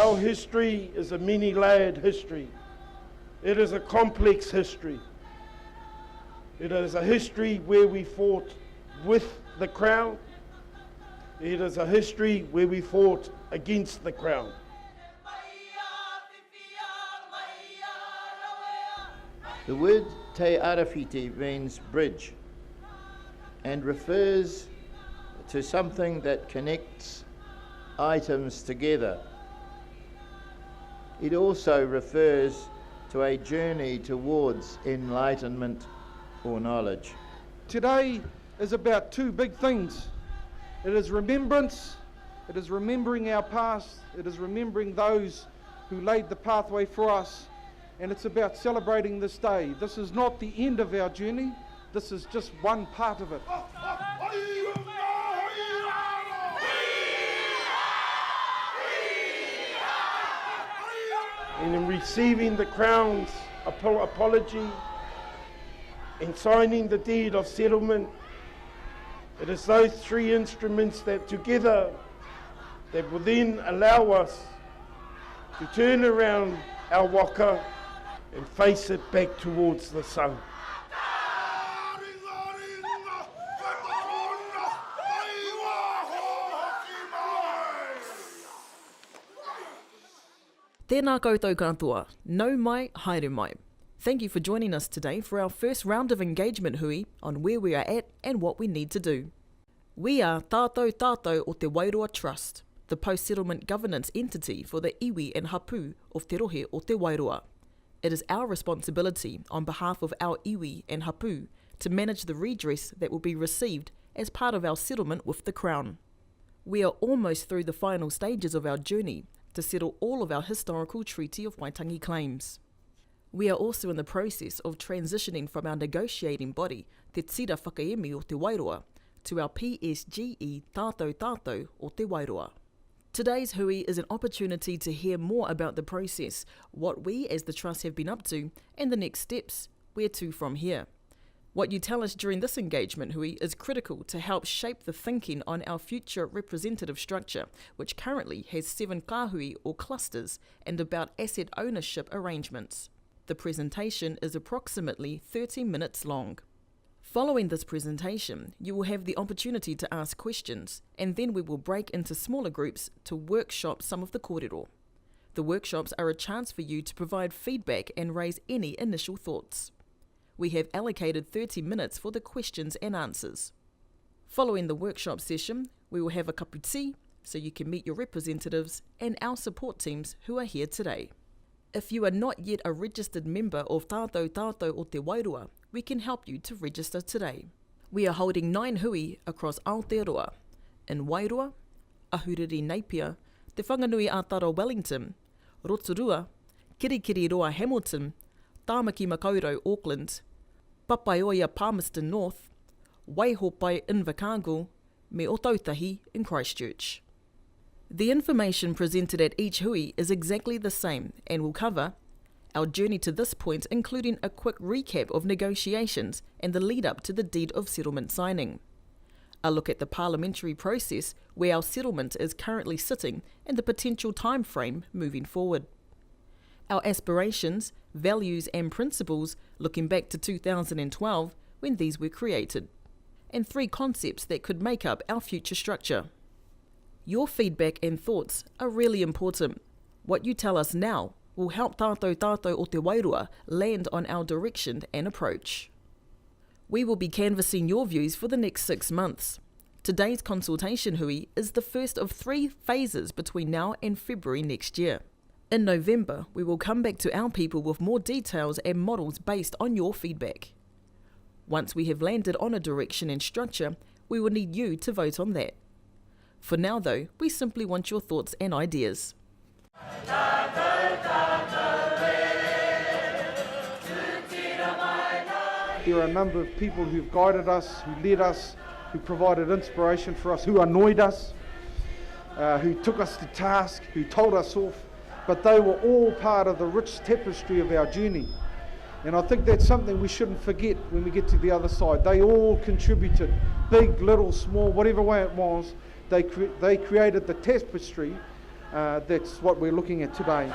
Our history is a many-layered history. It is a complex history. It is a history where we fought with the Crown. It is a history where we fought against the Crown. The word te arawhiti means bridge and refers to something that connects items together. It also refers to a journey towards enlightenment or knowledge. Today is about two big things. It is remembrance, it is remembering our past, it is remembering those who laid the pathway for us, and it's about celebrating this day. This is not the end of our journey, this is just one part of it. And in receiving the Crown's apology and signing the deed of settlement, it is those three instruments that together that will then allow us to turn around our waka and face it back towards the sun. Tēnā koutou katoa, nau mai, haere mai. Thank you for joining us today for our first round of engagement hui on where we are at and what we need to do. We are Tātau Tātau o te Wairoa Trust, the post-settlement governance entity for the iwi and hapu of te rohe o te Wairoa. It is our responsibility on behalf of our iwi and hapu to manage the redress that will be received as part of our settlement with the Crown. We are almost through the final stages of our journey to settle all of our historical Treaty of Waitangi claims. We are also in the process of transitioning from our negotiating body, Te Tira Whakaemi o te Wairoa, to our PSGE Tātau Tātau o te Wairoa. Today's hui is an opportunity to hear more about the process, what we as the Trust have been up to, and the next steps, where to from here. What you tell us during this engagement hui is critical to help shape the thinking on our future representative structure, which currently has 7 kahui or clusters and about asset ownership arrangements. The presentation is approximately 30 minutes long. Following this presentation, you will have the opportunity to ask questions, and then we will break into smaller groups to workshop some of the kōrero. The workshops are a chance for you to provide feedback and raise any initial thoughts. We have allocated 30 minutes for the questions and answers. Following the workshop session, we will have a kapu tea, so you can meet your representatives and our support teams who are here today. If you are not yet a registered member of Tātau Tātau o te Wairoa, we can help you to register today. We are holding 9 hui across Aotearoa, in Wairoa, Ahuriri Napier, Te Whanganui Ataro Wellington, Rotorua, Kirikiriroa Hamilton, Tāmaki Makaurau Auckland, Papaioia Palmerston North, Waihopai Invercargill, me Otautahi in Christchurch. The information presented at each hui is exactly the same and will cover our journey to this point, including a quick recap of negotiations and the lead up to the deed of settlement signing, a look at the parliamentary process where our settlement is currently sitting and the potential time frame moving forward, our aspirations, values and principles looking back to 2012 when these were created, and 3 concepts that could make up our future structure. Your feedback and thoughts are really important. What you tell us now will help Tātau Tātau o te Wairoa land on our direction and approach. We will be canvassing your views for the next 6 months. Today's consultation hui is the first of 3 phases between now and February next year. In November, we will come back to our people with more details and models based on your feedback. Once we have landed on a direction and structure, we will need you to vote on that. For now though, we simply want your thoughts and ideas. There are a number of people who've guided us, who led us, who provided inspiration for us, who annoyed us, who took us to task, who told us off, but they were all part of the rich tapestry of our journey. And I think that's something we shouldn't forget when we get to the other side. They all contributed, big, little, small, whatever way it was. They created the tapestry That's what we're looking at today.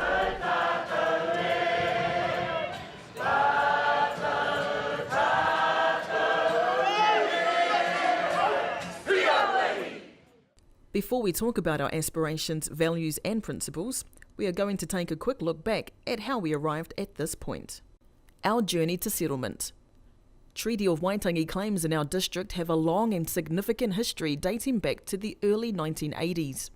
Before we talk about our aspirations, values and principles, we are going to take a quick look back at how we arrived at this point. Our journey to settlement. Treaty of Waitangi claims in our district have a long and significant history dating back to the early 1980s.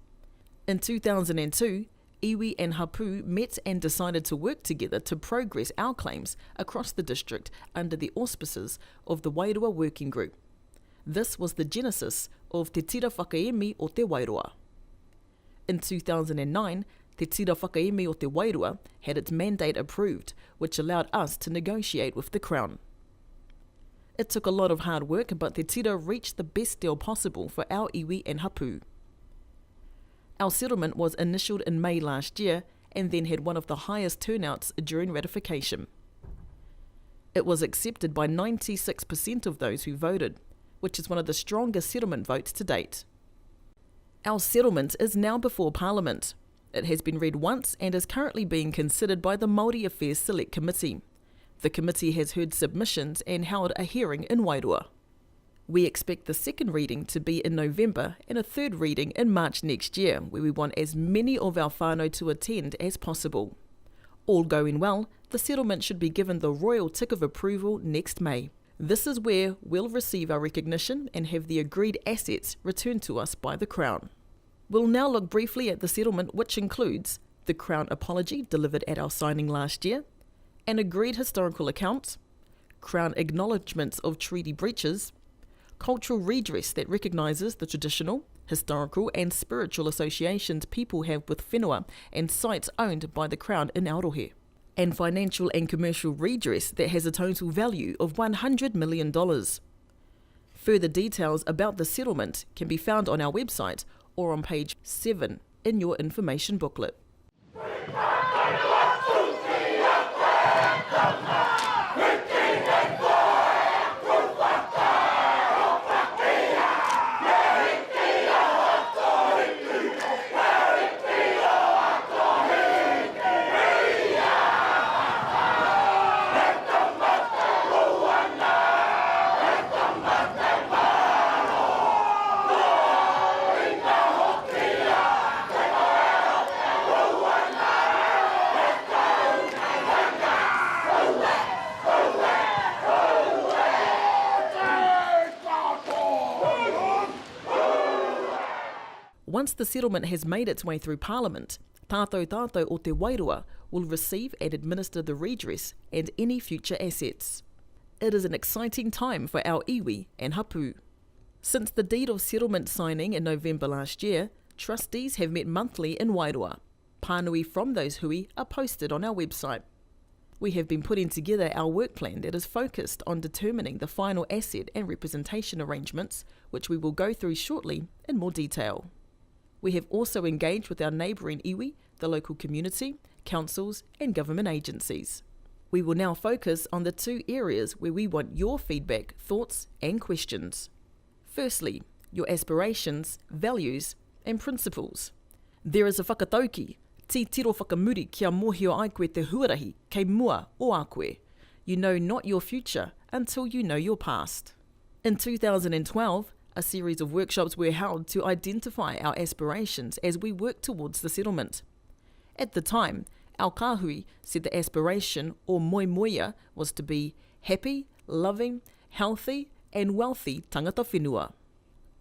In 2002, iwi and hapu met and decided to work together to progress our claims across the district under the auspices of the Wairoa Working Group. This was the genesis of Te Tira Whakaemi o Te Wairoa. In 2009, Te Tira Whakaemi o Te Wairoa had its mandate approved, which allowed us to negotiate with the Crown. It took a lot of hard work, but Te Tira reached the best deal possible for our iwi and hapu. Our settlement was initialled in May last year and then had one of the highest turnouts during ratification. It was accepted by 96% of those who voted, which is one of the strongest settlement votes to date. Our settlement is now before Parliament. It has been read once and is currently being considered by the Māori Affairs Select Committee. The committee has heard submissions and held a hearing in Wairoa. We expect the second reading to be in November and a third reading in March next year, where we want as many of our whānau to attend as possible. All going well, the settlement should be given the royal tick of approval next May. This is where we'll receive our recognition and have the agreed assets returned to us by the Crown. We'll now look briefly at the settlement, which includes the Crown apology delivered at our signing last year, an agreed historical account, Crown acknowledgements of treaty breaches, cultural redress that recognises the traditional, historical and spiritual associations people have with whenua and sites owned by the Crown in Arohe, and financial and commercial redress that has a total value of $100 million. Further details about the settlement can be found on our website or on page 7 in your information booklet. Once the settlement has made its way through Parliament, Tātau Tātau o Te Wairoa will receive and administer the redress and any future assets. It is an exciting time for our iwi and hapu. Since the deed of settlement signing in November last year, trustees have met monthly in Wairoa. Pānui from those hui are posted on our website. We have been putting together our work plan that is focused on determining the final asset and representation arrangements, which we will go through shortly in more detail. We have also engaged with our neighbouring iwi, the local community, councils and government agencies. We will now focus on the two areas where we want your feedback, thoughts and questions. Firstly, your aspirations, values and principles. There is a whakatauki, ti tiro whakamuri kia mohio ai koe te huarahi, kei mua o a koe. You know not your future until you know your past. In 2012, a series of workshops were held to identify our aspirations as we work towards the settlement. At the time, our kāhui said the aspiration, or moimoia, was to be happy, loving, healthy and wealthy tangata whenua.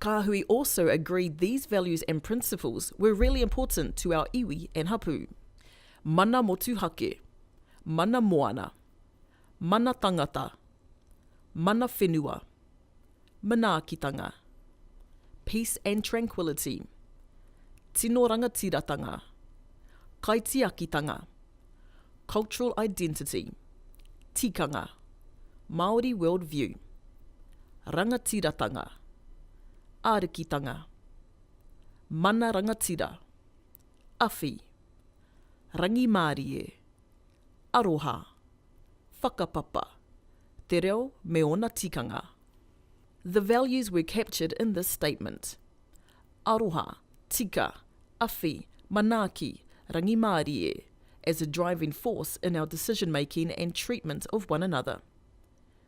Kāhui also agreed these values and principles were really important to our iwi and hapu. Mana motu hake, mana moana, mana tangata, mana whenua, manaakitanga, peace and tranquility, tino rangatiratanga, kaitiakitanga, cultural identity, tikanga, Māori worldview, rangatiratanga, arikitanga, mana rangatira, awhi, rangi mārie, aroha, whakapapa, te reo me ona tikanga. The values were captured in this statement. Aroha, tika, awhi, Manaki, Rangimarie, as a driving force in our decision-making and treatment of one another.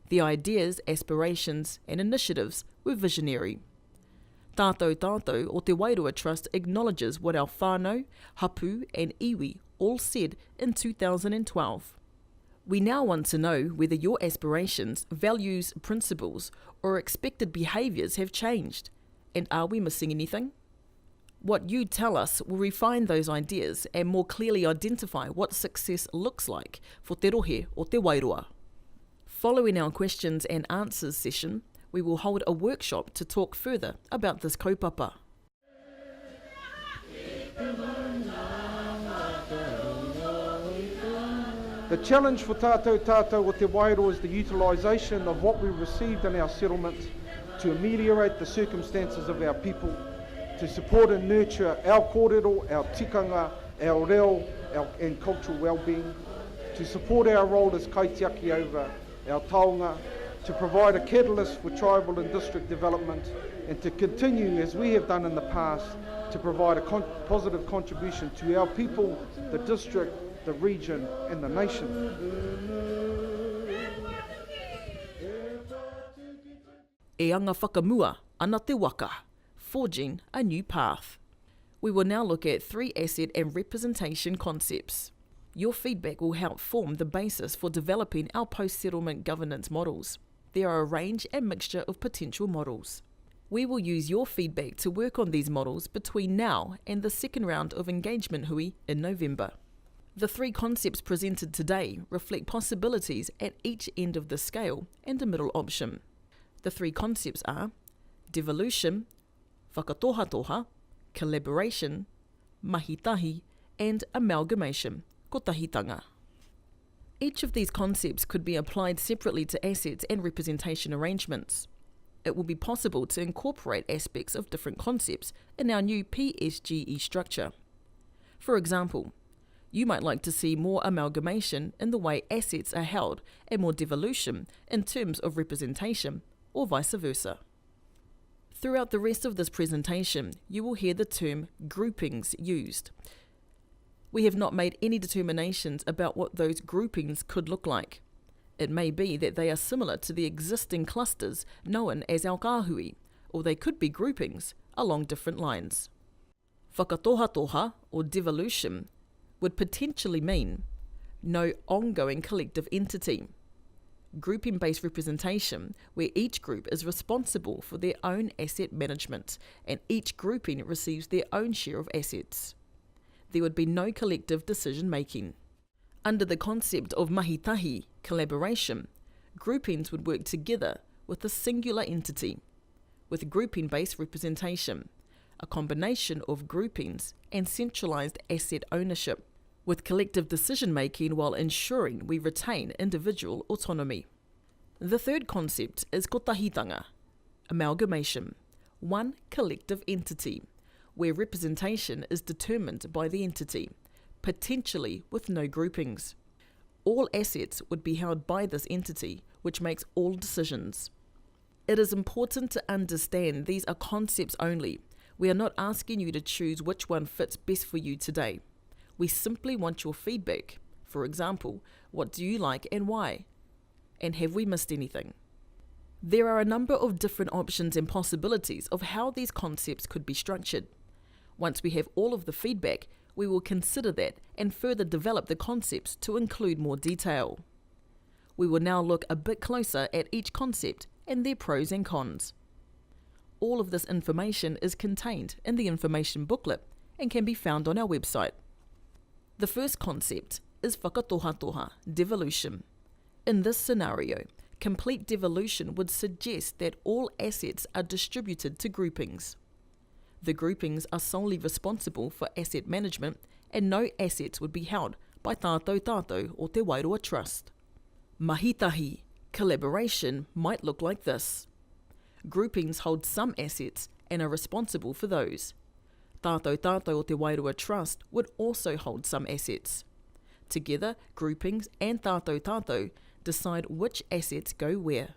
The ideas, aspirations and initiatives were visionary. Tātau Tātau o Te Wairoa Trust acknowledges what our whānau, hapu and iwi all said in 2012. We now want to know whether your aspirations, values, principles or expected behaviours have changed, and are we missing anything? What you tell us will refine those ideas and more clearly identify what success looks like for te rohe o te Wairoa. Following our questions and answers session, we will hold a workshop to talk further about this kaupapa. The challenge for Tātau Tātau o te Wairoa is the utilisation of what we received in our settlement to ameliorate the circumstances of our people, to support and nurture our kōrero, our tikanga, our reo, and cultural well-being, to support our role as kaitiaki over our taonga, to provide a catalyst for tribal and district development, and to continue, as we have done in the past, to provide a positive contribution to our people, the district, the region and the nation. E anga whakamua ana te waka, forging a new path. We will now look at 3 asset and representation concepts. Your feedback will help form the basis for developing our post-settlement governance models. There are a range and mixture of potential models. We will use your feedback to work on these models between now and the second round of engagement hui in November. The 3 concepts presented today reflect possibilities at each end of the scale and a middle option. The 3 concepts are devolution, WHAKATOHATOHA, collaboration, mahitahi, and amalgamation, KOTAHITANGA. Each of these concepts could be applied separately to assets and representation arrangements. It will be possible to incorporate aspects of different concepts in our new PSGE structure. For example, you might like to see more amalgamation in the way assets are held and more devolution in terms of representation, or vice versa. Throughout the rest of this presentation, you will hear the term groupings used. We have not made any determinations about what those groupings could look like. It may be that they are similar to the existing clusters known as our kāhui, or they could be groupings along different lines. WHAKATOHATOHA, or devolution, would potentially mean no ongoing collective entity. Grouping-based representation, where each group is responsible for their own asset management and each grouping receives their own share of assets. There would be no collective decision-making. Under the concept of mahitahi, collaboration, groupings would work together with a singular entity. With grouping-based representation, a combination of groupings and centralised asset ownership, with collective decision-making while ensuring we retain individual autonomy. The third concept is kotahitanga, amalgamation, one collective entity, where representation is determined by the entity, potentially with no groupings. All assets would be held by this entity, which makes all decisions. It is important to understand these are concepts only. We are not asking you to choose which one fits best for you today. We simply want your feedback. For example, what do you like and why? And have we missed anything? There are a number of different options and possibilities of how these concepts could be structured. Once we have all of the feedback, we will consider that and further develop the concepts to include more detail. We will now look a bit closer at each concept and their pros and cons. All of this information is contained in the information booklet and can be found on our website. The first concept is WHAKATOHATOHA, devolution. In this scenario, complete devolution would suggest that all assets are distributed to groupings. The groupings are solely responsible for asset management and no assets would be held by Tātau Tātau o Te Wairoa Trust. Mahitahi, collaboration might look like this. Groupings hold some assets and are responsible for those. Tātau Tātau o Te Wairoa Trust would also hold some assets. Together, groupings and Tātau Tātau decide which assets go where.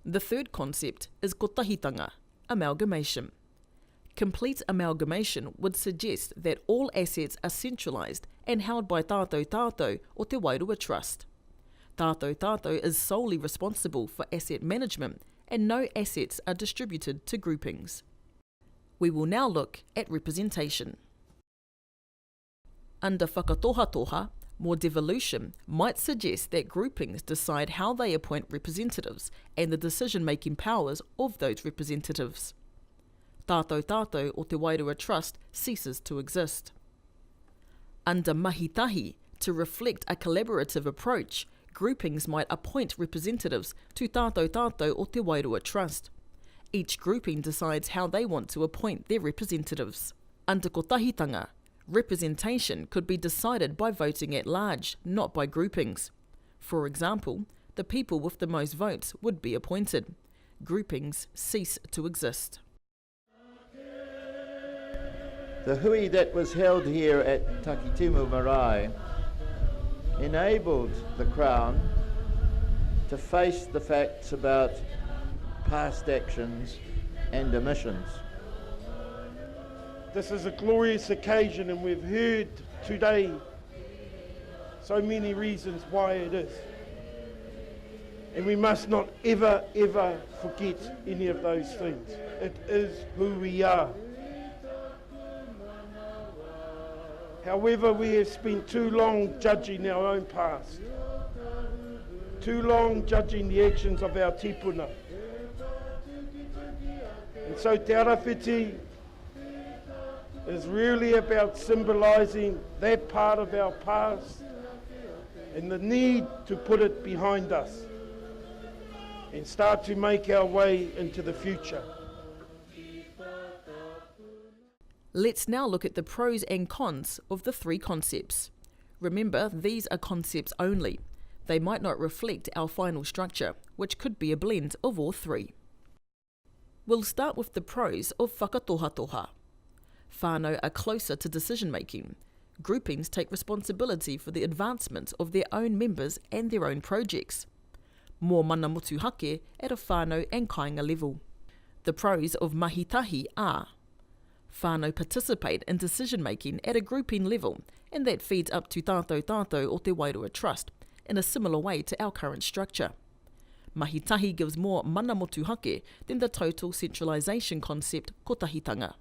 The third concept is kotahitanga, amalgamation. Complete amalgamation would suggest that all assets are centralised and held by Tātau Tātau or Te Wairoa Trust. Tātau Tātau is solely responsible for asset management and no assets are distributed to groupings. We will now look at representation. Under WHAKATOHATOHA, more devolution might suggest that groupings decide how they appoint representatives and the decision-making powers of those representatives. Tātau Tātau or Te Wairoa Trust ceases to exist. Under mahitahi, to reflect a collaborative approach, groupings might appoint representatives to Tātau Tātau or Te Wairoa Trust. Each grouping decides how they want to appoint their representatives. Under KOTAHITANGA, representation could be decided by voting at large, not by groupings. For example, the people with the most votes would be appointed. Groupings cease to exist. The hui that was held here at Takitimu Marae enabled the Crown to face the facts about past actions and omissions. This is a glorious occasion and we've heard today so many reasons why it is. And we must not ever, ever forget any of those things. It is who we are. However, we have spent too long judging our own past, too long judging the actions of our tipuna. And so Te Arawhiti is really about symbolising that part of our past and the need to put it behind us and start to make our way into the future. Let's now look at the pros and cons of the three concepts. Remember, these are concepts only. They might not reflect our final structure, which could be a blend of all three. We'll start with the pros of whakatohatoha. Whānau are closer to decision-making. Groupings take responsibility for the advancement of their own members and their own projects. More mana motuhake at a whānau and kāinga level. The pros of mahitahi are whānau participate in decision-making at a grouping level, and that feeds up to Tātau Tātau or Te Wairoa Trust in a similar way to our current structure. Mahitahi gives more mana motuhake than the total centralisation concept KOTAHITANGA.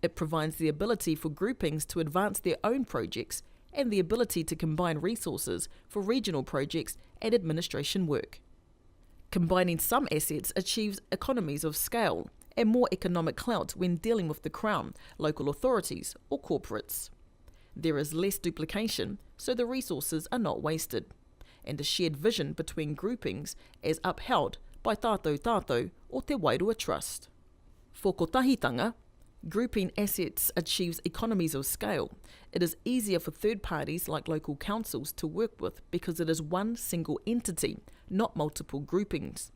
It provides the ability for groupings to advance their own projects and the ability to combine resources for regional projects and administration work. Combining some assets achieves economies of scale and more economic clout when dealing with the Crown, local authorities or corporates. There is less duplication, so the resources are not wasted, and a shared vision between groupings as upheld by Tātau Tātau or Te Wairoa Trust. For kotahitanga, grouping assets achieves economies of scale. It is easier for third parties like local councils to work with because it is one single entity, not multiple groupings.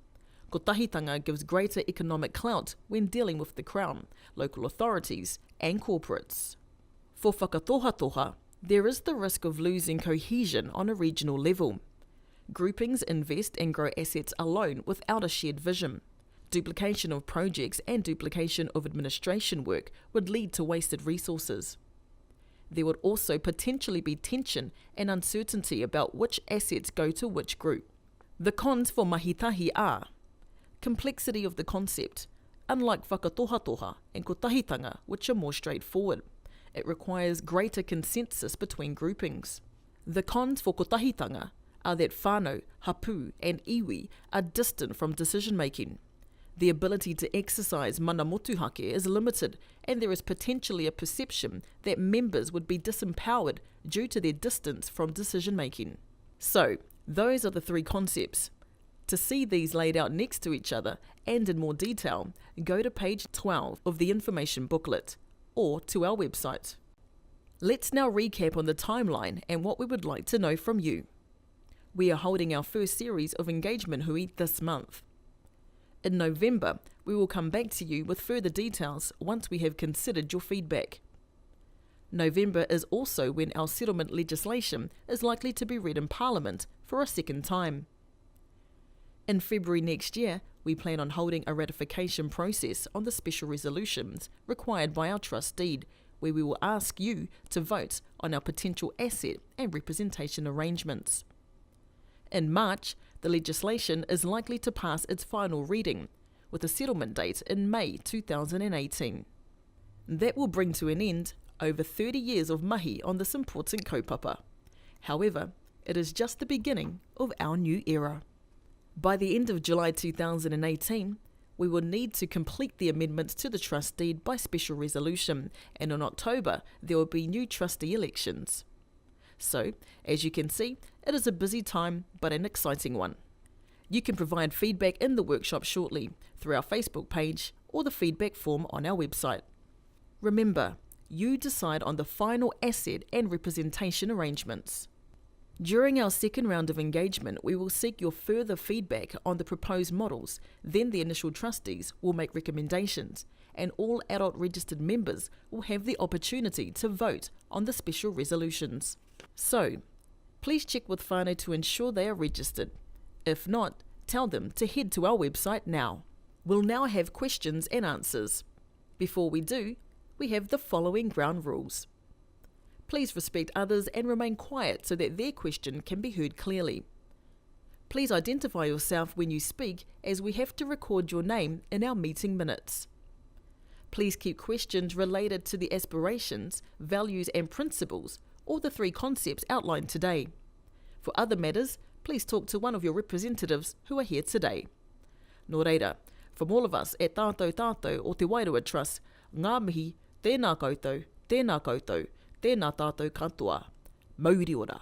Kotahitanga gives greater economic clout when dealing with the Crown, local authorities and corporates. For whakatohatoha, there is the risk of losing cohesion on a regional level. Groupings invest and grow assets alone without a shared vision. Duplication of projects and duplication of administration work would lead to wasted resources. There would also potentially be tension and uncertainty about which assets go to which group. The cons for mahitahi are complexity of the concept. Unlike whakatohatoha and kotahitanga, which are more straightforward, it requires greater consensus between groupings. The cons for kotahitanga are that whānau, hapu and iwi are distant from decision-making. The ability to exercise mana motuhake is limited, and there is potentially a perception that members would be disempowered due to their distance from decision-making. So, those are the three concepts. To see these laid out next to each other and in more detail, go to page 12 of the information booklet or to our website. Let's now recap on the timeline and what we would like to know from you. We are holding our first series of engagement hui this month. In November, we will come back to you with further details once we have considered your feedback. November is also when our settlement legislation is likely to be read in Parliament for a second time. In February next year, we plan on holding a ratification process on the special resolutions required by our trust deed, where we will ask you to vote on our potential asset and representation arrangements. In March, the legislation is likely to pass its final reading, with a settlement date in May 2018. That will bring to an end over 30 years of mahi on this important kaupapa. However, it is just the beginning of our new era. By the end of July 2018, we will need to complete the amendments to the trust deed by special resolution, and in October there will be new trustee elections. So, as you can see, it is a busy time but an exciting one. You can provide feedback in the workshop shortly through our Facebook page or the feedback form on our website. Remember, you decide on the final asset and representation arrangements. During our second round of engagement, we will seek your further feedback on the proposed models. Then the initial trustees will make recommendations, and all adult registered members will have the opportunity to vote on the special resolutions. So, please check with whānau to ensure they are registered. If not, tell them to head to our website now. We'll now have questions and answers. Before we do, we have the following ground rules. Please respect others and remain quiet so that their question can be heard clearly. Please identify yourself when you speak, as we have to record your name in our meeting minutes. Please keep questions related to the aspirations, values and principles, or the 3 concepts outlined today. For other matters, please talk to one of your representatives who are here today. Nō reira, from all of us at Tātau Tātau o Te Wairoa Trust, ngā mihi, tēnā koutou, tēnā koutou, tēnā tātou katoa. Mauri ora.